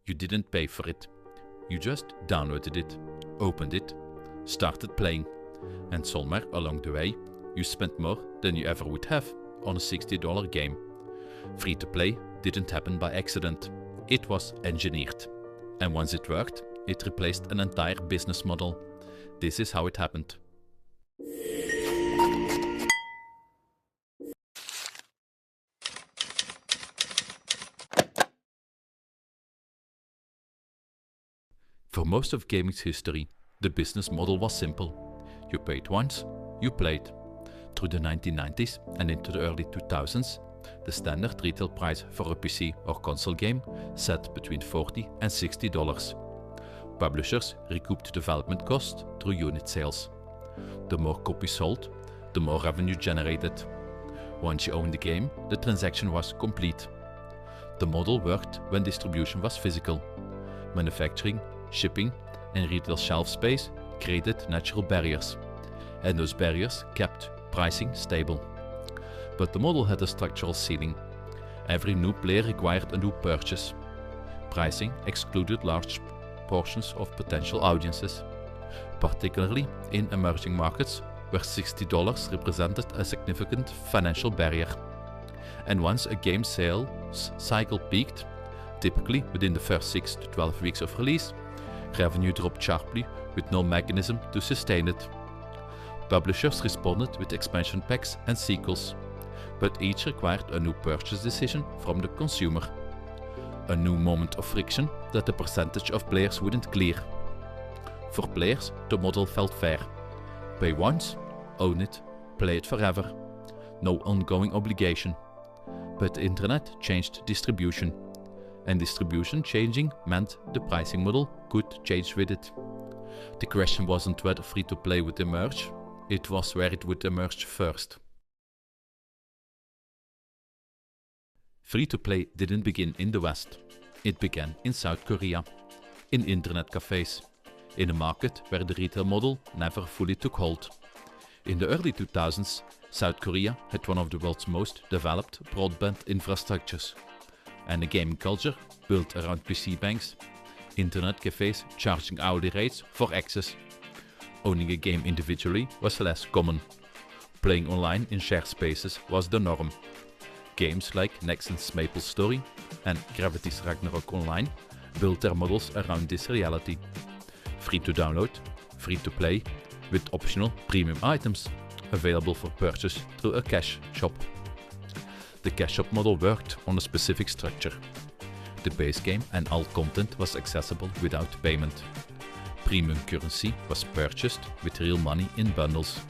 You didn't pay for it. You just downloaded it, opened it, started playing, and somewhere along the way you spent more than you ever would have on a $60 game. Free to play didn't happen by accident. It was engineered. And once it worked, it replaced an entire business model. This is how it happened. For most of gaming's history, the business model was simple. You paid once, you played. Through the 1990s and into the early 2000s, the standard retail price for a PC or console game sat between $40 and $60. Publishers recouped development costs through unit sales. The more copies sold, the more revenue generated. Once you owned the game, the transaction was complete. The model worked when distribution was physical. Manufacturing, shipping, and retail shelf space created natural barriers, and those barriers kept pricing stable. But the model had a structural ceiling. Every new player required a new purchase. Pricing excluded large portions of potential audiences, particularly in emerging markets where $60 represented a significant financial barrier. And once a game sales cycle peaked, typically within the first 6 to 12 weeks of release, revenue dropped sharply with no mechanism to sustain it. Publishers responded with expansion packs and sequels, but each required a new purchase decision from the consumer. A new moment of friction that the percentage of players wouldn't clear. For players, the model felt fair. Pay once, own it, play it forever. No ongoing obligation. But the internet changed distribution. And distribution changing meant the pricing model could change with it. The question wasn't whether free-to-play would emerge, it was where it would emerge first. Free-to-play didn't begin in the West. It began in South Korea, in internet cafes, in a market where the retail model never fully took hold. In the early 2000s, South Korea had one of the world's most developed broadband infrastructures, and a gaming culture built around PC banks, internet cafes charging hourly rates for access. Owning a game individually was less common. Playing online in shared spaces was the norm. Games like Nexon's MapleStory and Gravity's Ragnarok Online built their models around this reality. Free to download, free to play, with optional premium items available for purchase through a cash shop. The cash shop model worked on a specific structure. The base game and all content was accessible without payment. Premium currency was purchased with real money in bundles.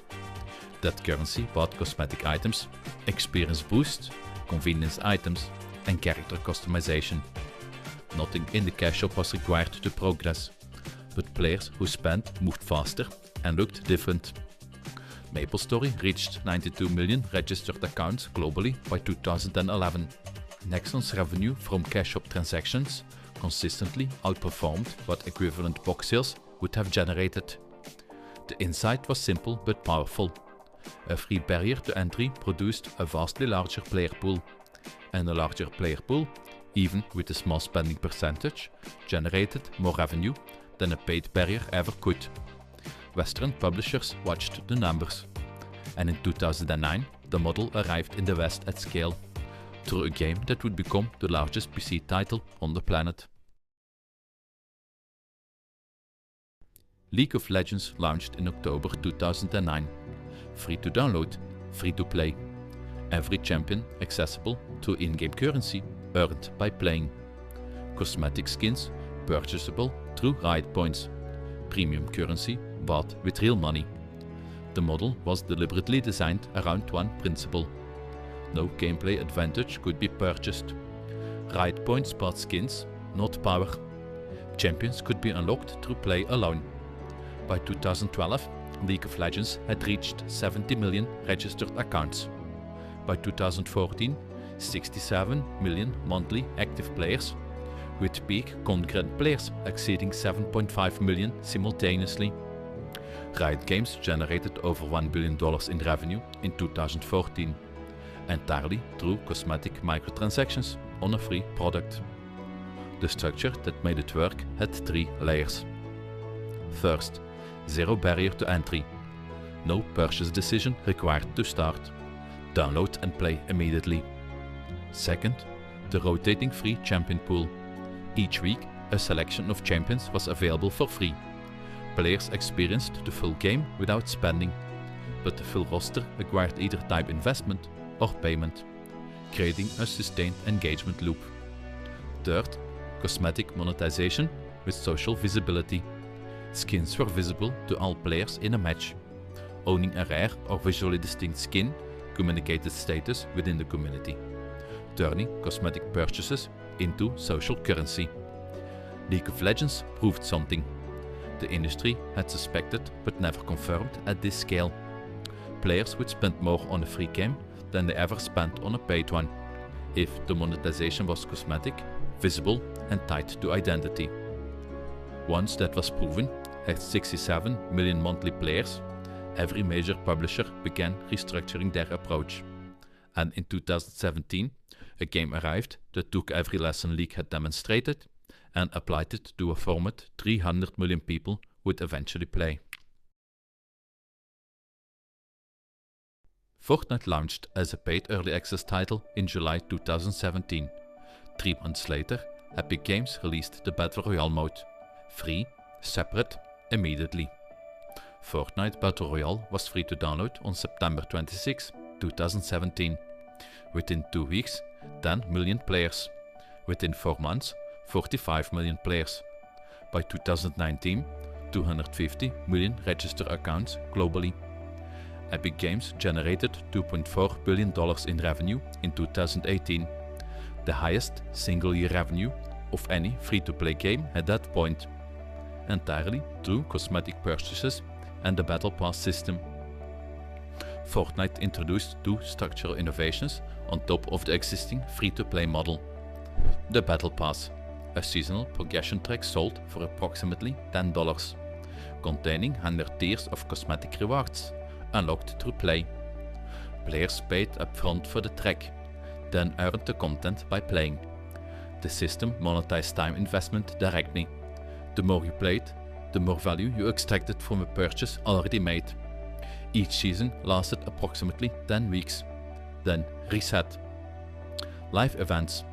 That currency bought cosmetic items, experience boost, convenience items, and character customization. Nothing in the cash shop was required to progress, but players who spent moved faster and looked different. MapleStory reached 92 million registered accounts globally by 2011. Nexon's revenue from cash shop transactions consistently outperformed what equivalent box sales would have generated. The insight was simple but powerful. A free barrier to entry produced a vastly larger player pool, and a larger player pool, even with a small spending percentage, generated more revenue than a paid barrier ever could. Western publishers watched the numbers, and in 2009 the model arrived in the West at scale, through a game that would become the largest PC title on the planet. League of Legends launched in October 2009. Free to download, free to play. Every champion accessible to in-game currency earned by playing. Cosmetic skins purchasable through Riot Points. Premium currency bought with real money. The model was deliberately designed around one principle. No gameplay advantage could be purchased. Riot Points bought skins, not power. Champions could be unlocked through play alone. By 2012, League of Legends had reached 70 million registered accounts. By 2014, 67 million monthly active players, with peak concurrent players exceeding 7.5 million simultaneously. Riot Games generated over $1 billion in revenue in 2014, entirely through cosmetic microtransactions on a free product. The structure that made it work had 3 layers. First, zero barrier to entry. No purchase decision required to start. Download and play immediately. Second, the rotating free champion pool. Each week, a selection of champions was available for free. Players experienced the full game without spending, but the full roster required either time investment or payment, creating a sustained engagement loop. Third, cosmetic monetization with social visibility. Skins were visible to all players in a match. Owning a rare or visually distinct skin communicated status within the community, turning cosmetic purchases into social currency. League of Legends proved something. The industry had suspected but never confirmed at this scale. Players would spend more on a free game than they ever spent on a paid one, if the monetization was cosmetic, visible and tied to identity. Once that was proven, at 67 million monthly players, every major publisher began restructuring their approach. And in 2017, a game arrived that took every lesson League had demonstrated and applied it to a format 300 million people would eventually play. Fortnite launched as a paid early access title in July 2017. 3 months later, Epic Games released the Battle Royale mode. Free, separate, immediately. Fortnite Battle Royale was free to download on September 26, 2017. Within 2 weeks, 10 million players. Within 4 months, 45 million players. By 2019, 250 million registered accounts globally. Epic Games generated $2.4 billion in revenue in 2018, the highest single-year revenue of any free-to-play game at that point, entirely through cosmetic purchases and the Battle Pass system. Fortnite introduced 2 structural innovations on top of the existing free-to-play model. The Battle Pass, a seasonal progression track sold for approximately $10, containing 100 tiers of cosmetic rewards, unlocked through play. Players paid upfront for the track, then earned the content by playing. The system monetized time investment directly. The more you played, the more value you extracted from a purchase already made. Each season lasted approximately 10 weeks, then reset. Live events.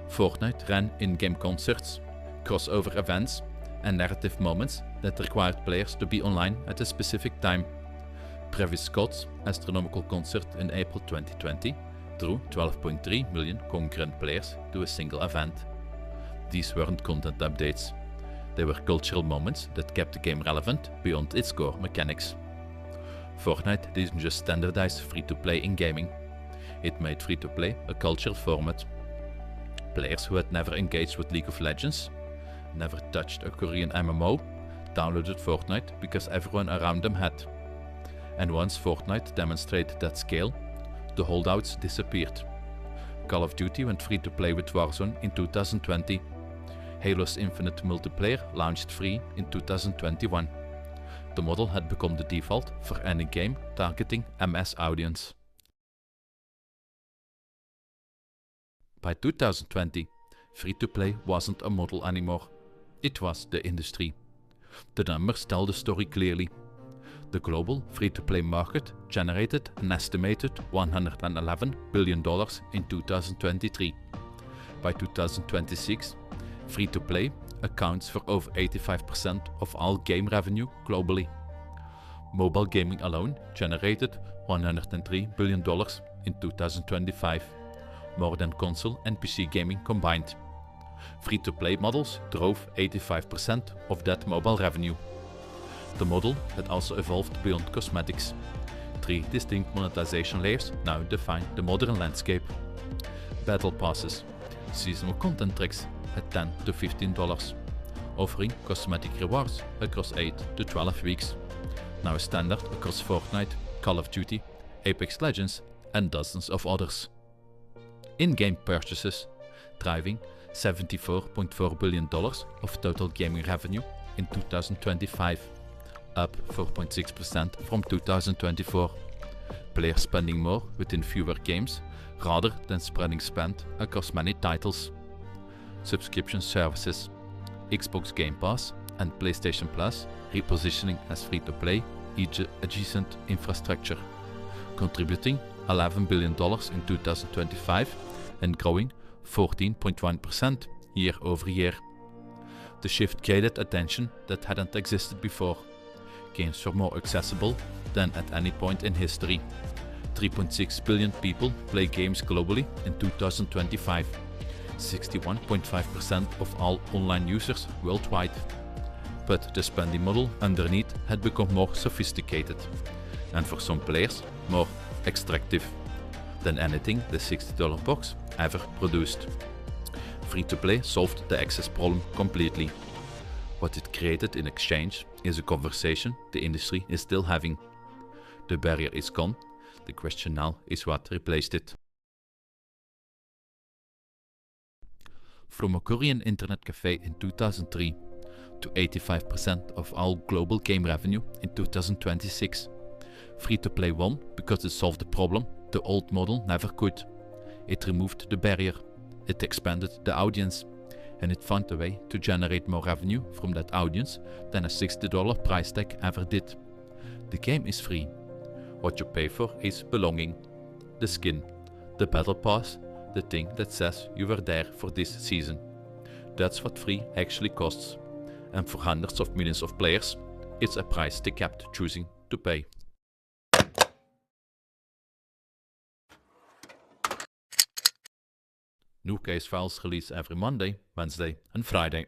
Fortnite ran in-game concerts, crossover events, and narrative moments that required players to be online at a specific time. Travis Scott's astronomical concert in April 2020 drew 12.3 million concurrent players to a single event. These weren't content updates. They were cultural moments that kept the game relevant beyond its core mechanics. Fortnite didn't just standardize free-to-play in gaming. It made free-to-play a cultural format. Players who had never engaged with League of Legends, never touched a Korean MMO, downloaded Fortnite because everyone around them had. And once Fortnite demonstrated that scale, the holdouts disappeared. Call of Duty went free to play with Warzone in 2020. Halo's Infinite multiplayer launched free in 2021. The model had become the default for any game targeting MS audience. By 2020, free-to-play wasn't a model anymore. It was the industry. The numbers tell the story clearly. The global free-to-play market generated an estimated $111 billion in 2023. By 2026, free-to-play accounts for over 85% of all game revenue globally. Mobile gaming alone generated $103 billion in 2025, more than console and PC gaming combined. Free-to-play models drove 85% of that mobile revenue. The model had also evolved beyond cosmetics. 3 distinct monetization layers now define the modern landscape. Battle passes, seasonal content tracks at $10 to $15, offering cosmetic rewards across 8 to 12 weeks. Now standard across Fortnite, Call of Duty, Apex Legends and dozens of others. In-game purchases, driving $74.4 billion of total gaming revenue in 2025, up 4.6% from 2024. Players spending more within fewer games rather than spreading spend across many titles. subscription services, Xbox Game Pass and PlayStation Plus repositioning as free-to-play adjacent infrastructure, contributing $11 billion in 2025 and growing 14.1% year over year. The shift created attention that hadn't existed before. Games were more accessible than at any point in history. 3.6 billion people play games globally in 2025, 61.5% of all online users worldwide. But the spending model underneath had become more sophisticated, and for some players more extractive than anything the $60 box ever produced. Free-to-play solved the access problem completely. What it created in exchange is a conversation the industry is still having. The barrier is gone, the question now is what replaced it. From a Korean internet cafe in 2003 to 85% of all global game revenue in 2026. Free-to-play won because it solved the problem the old model never could. It removed the barrier, it expanded the audience, and it found a way to generate more revenue from that audience than a $60 price tag ever did. The game is free. What you pay for is belonging, the skin, the battle pass, the thing that says you were there for this season. That's what free actually costs. And for hundreds of millions of players, it's a price they kept choosing to pay. New case files release every Monday, Wednesday and Friday.